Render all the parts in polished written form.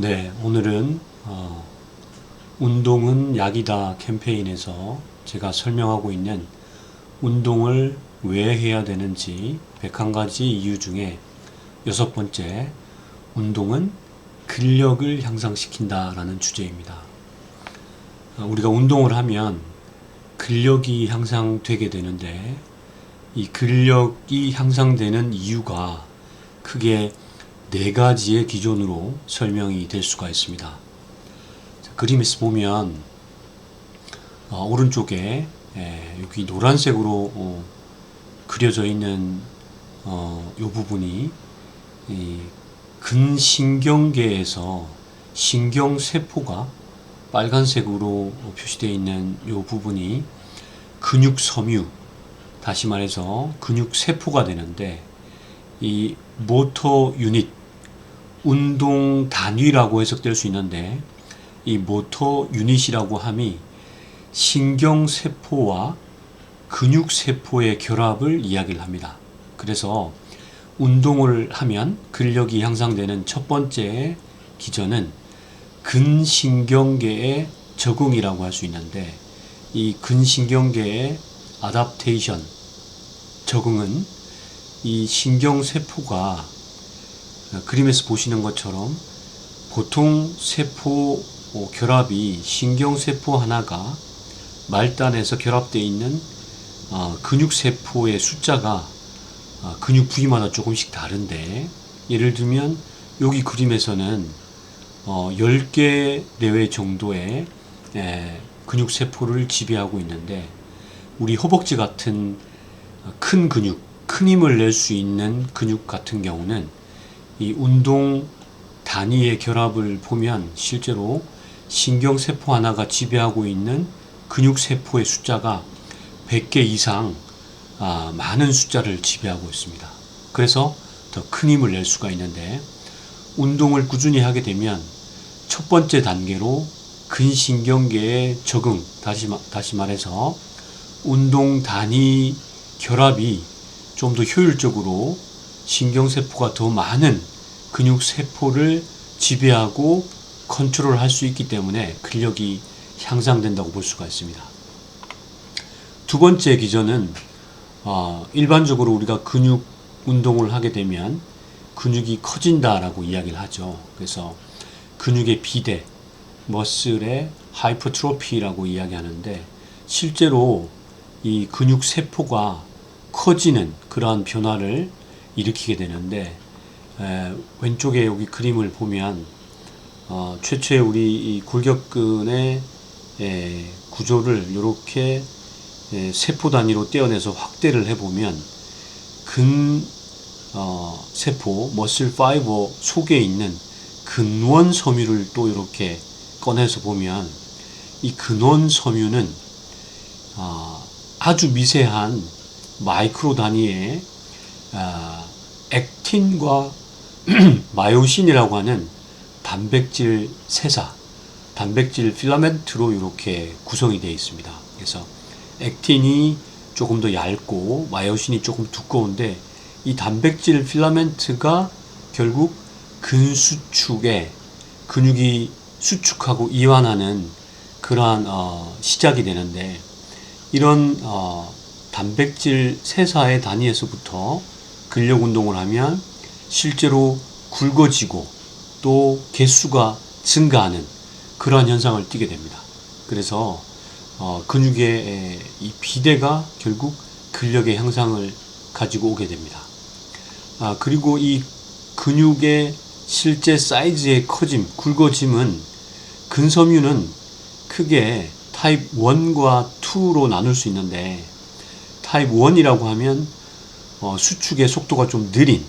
네, 오늘은 운동은 약이다 캠페인에서 제가 설명하고 있는 운동을 왜 해야 되는지 101가지 이유 중에 6번째, 운동은 근력을 향상시킨다라는 주제입니다. 우리가 운동을 하면 근력이 향상되게 되는데 이 근력이 향상되는 이유가 크게 4가지의 기준으로 설명이 될 수가 있습니다. 자, 그림에서 보면 오른쪽에 여기 노란색으로 그려져 있는 이 부분이 이 근신경계에서 신경세포가 빨간색으로 표시되어 있는 이 부분이 근육섬유, 다시 말해서 근육세포가 되는데, 이 모터 유닛, 운동 단위라고 해석될 수 있는데, 이 모터 유닛이라고 함이 신경세포와 근육세포의 결합을 이야기를 합니다. 그래서 운동을 하면 근력이 향상되는 첫 번째 기전은 근신경계의 적응이라고 할 수 있는데, 이 근신경계의 아답테이션, 적응은 이 신경세포가 그림에서 보시는 것처럼 보통 세포 결합이 신경세포 하나가 말단에서 결합되어 있는 근육세포의 숫자가 근육 부위마다 조금씩 다른데, 예를 들면 여기 그림에서는 10개 내외 정도의 근육세포를 지배하고 있는데, 우리 허벅지 같은 큰 근육, 큰 힘을 낼 수 있는 근육 같은 경우는 이 운동 단위의 결합을 보면 실제로 신경세포 하나가 지배하고 있는 근육세포의 숫자가 100개 이상 많은 숫자를 지배하고 있습니다. 그래서 더 큰 힘을 낼 수가 있는데, 운동을 꾸준히 하게 되면 첫 번째 단계로 근신경계의 적응, 다시 말해서 운동 단위 결합이 좀 더 효율적으로 신경세포가 더 많은 근육세포를 지배하고 컨트롤할 수 있기 때문에 근력이 향상된다고 볼 수가 있습니다. 두 번째 기전은 일반적으로 우리가 근육 운동을 하게 되면 근육이 커진다라고 이야기를 하죠. 그래서 근육의 비대, 머슬의 하이퍼트로피라고 이야기하는데, 실제로 이 근육세포가 커지는 그러한 변화를 일으키게 되는데, 왼쪽에 여기 그림을 보면 최초의 우리 이 골격근의 구조를 이렇게 세포 단위로 떼어내서 확대를 해보면 세포, 머슬 파이버 속에 있는 근원 섬유를 또 이렇게 꺼내서 보면, 이 근원 섬유는 아주 미세한 마이크로 단위의 액틴과 마요신이라고 하는 단백질 세사, 단백질 필라멘트로 이렇게 구성이 되어 있습니다. 그래서 액틴이 조금 더 얇고 마요신이 조금 두꺼운데, 이 단백질 필라멘트가 결국 근수축에 근육이 수축하고 이완하는 그러한 시작이 되는데, 이런 단백질 세사의 단위에서부터 근력 운동을 하면 실제로 굵어지고 또 개수가 증가하는 그러한 현상을 띠게 됩니다. 그래서 근육의 이 비대가 결국 근력의 향상을 가지고 오게 됩니다. 그리고 이 근육의 실제 사이즈의 커짐, 굵어짐은, 근섬유는 크게 타입 1과 2로 나눌 수 있는데, 타입 1이라고 하면 수축의 속도가 좀 느린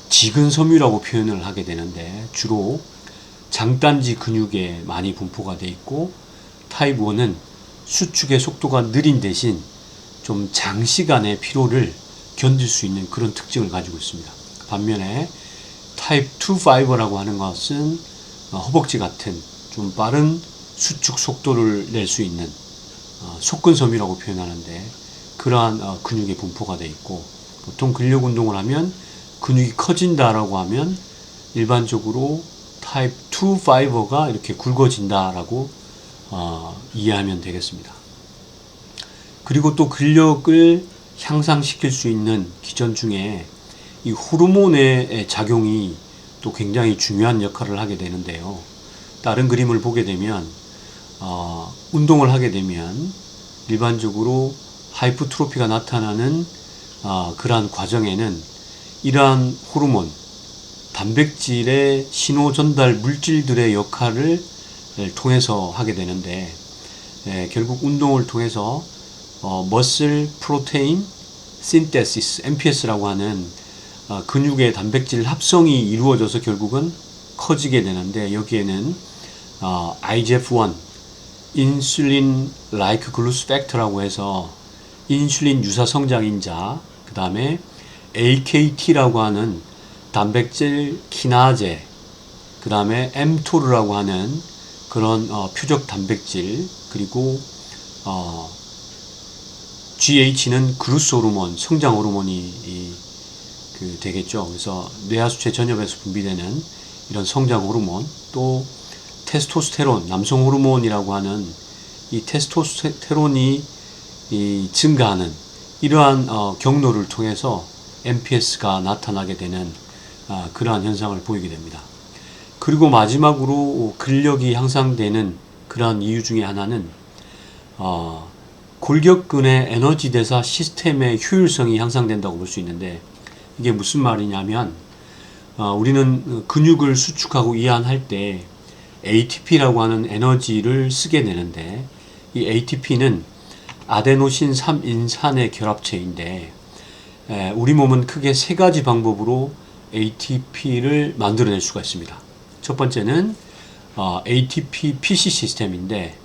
지근섬유라고 표현을 하게 되는데, 주로 장단지 근육에 많이 분포가 되어 있고, 타입 1은 수축의 속도가 느린 대신 좀 장시간의 피로를 견딜 수 있는 그런 특징을 가지고 있습니다. 반면에 타입 2 파이버라고 하는 것은 허벅지 같은 좀 빠른 수축 속도를 낼 수 있는 속근섬유라고 표현하는데, 그러한 근육의 분포가 되어 있고, 보통 근력 운동을 하면 근육이 커진다라고 하면 일반적으로 타입 2 파이버가 이렇게 굵어진다라고 이해하면 되겠습니다. 그리고 또 근력을 향상시킬 수 있는 기전 중에 이 호르몬의 작용이 또 굉장히 중요한 역할을 하게 되는데요. 다른 그림을 보게 되면 운동을 하게 되면 일반적으로 하이퍼트로피가 나타나는 그러한 과정에는 이러한 호르몬, 단백질의 신호 전달 물질들의 역할을 통해서 하게 되는데 결국 운동을 통해서 머슬 프로테인 신테시스 MPS라고 하는 근육의 단백질 합성이 이루어져서 결국은 커지게 되는데 여기에는 IGF-1 인슐린 라이크 글루스 팩터라고 해서 인슐린 유사 성장인자, 그 다음에 AKT라고 하는 단백질 키나제, 그 다음에 mTOR라고 하는 그런 표적 단백질, 그리고 GH는 그루스 호르몬, 성장 호르몬이 되겠죠. 그래서 뇌하수체 전엽에서 분비되는 이런 성장 호르몬, 또 테스토스테론, 남성 호르몬이라고 하는 이 테스토스테론이 증가하는 이러한 경로를 통해서 MPS가 나타나게 되는 그러한 현상을 보이게 됩니다. 그리고 마지막으로 근력이 향상되는 그러한 이유 중에 하나는 골격근의 에너지 대사 시스템의 효율성이 향상된다고 볼 수 있는데, 이게 무슨 말이냐면 우리는 근육을 수축하고 이완할 때 ATP라고 하는 에너지를 쓰게 되는데, 이 ATP는 아데노신 3인산의 결합체인데 우리 몸은 크게 세 가지 방법으로 ATP를 만들어낼 수가 있습니다. 첫 번째는 ATP PC 시스템인데,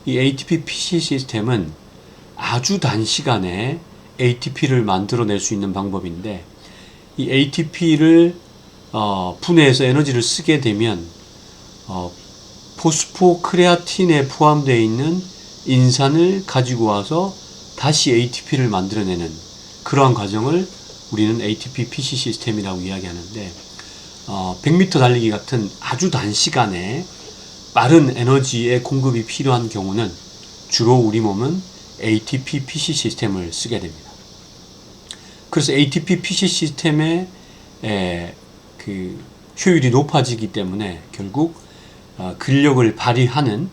이 ATP PC 시스템은 아주 단시간에 ATP를 만들어낼 수 있는 방법인데, 이 ATP를 분해해서 에너지를 쓰게 되면 포스포크레아틴에 포함되어 있는 인산을 가지고 와서 다시 ATP를 만들어내는 그러한 과정을 우리는 ATP PC 시스템이라고 이야기하는데, 100m 달리기 같은 아주 단시간에 빠른 에너지의 공급이 필요한 경우는 주로 우리 몸은 ATP PC 시스템을 쓰게 됩니다. 그래서 ATP PC 시스템의 그 효율이 높아지기 때문에 결국 근력을 발휘하는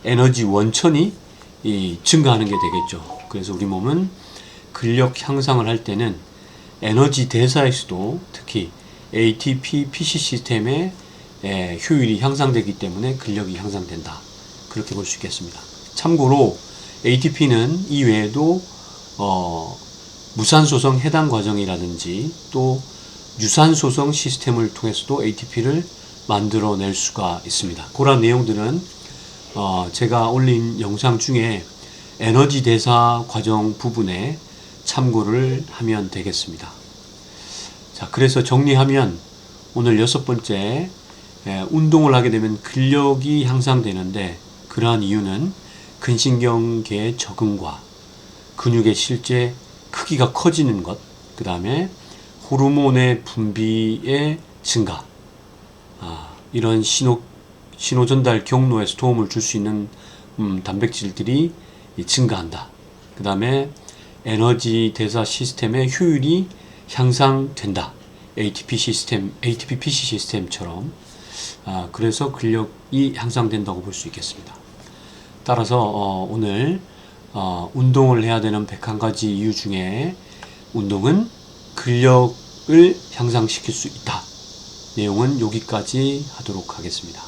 에너지 원천이 증가하는 게 되겠죠. 그래서 우리 몸은 근력 향상을 할 때는 에너지 대사에서도 특히 ATP PC 시스템의 효율이 향상되기 때문에 근력이 향상된다, 그렇게 볼 수 있겠습니다. 참고로 ATP는 이외에도 무산소성 해당 과정이라든지 또 유산소성 시스템을 통해서도 ATP를 만들어낼 수가 있습니다. 그런 내용들은 제가 올린 영상 중에 에너지 대사 과정 부분에 참고를 하면 되겠습니다. 자, 그래서 정리하면 오늘 6번째, 운동을 하게 되면 근력이 향상되는데 그러한 이유는 근신경계의 적응과 근육의 실제 크기가 커지는 것, 그 다음에 호르몬의 분비의 증가, 이런 신호 전달 경로에서 도움을 줄 수 있는 단백질들이 증가한다. 그 다음에 에너지 대사 시스템의 효율이 향상된다. ATP PC 시스템처럼. 그래서 근력이 향상된다고 볼 수 있겠습니다. 따라서 오늘 운동을 해야 되는 101가지 이유 중에 운동은 근력을 향상시킬 수 있다. 내용은 여기까지 하도록 하겠습니다.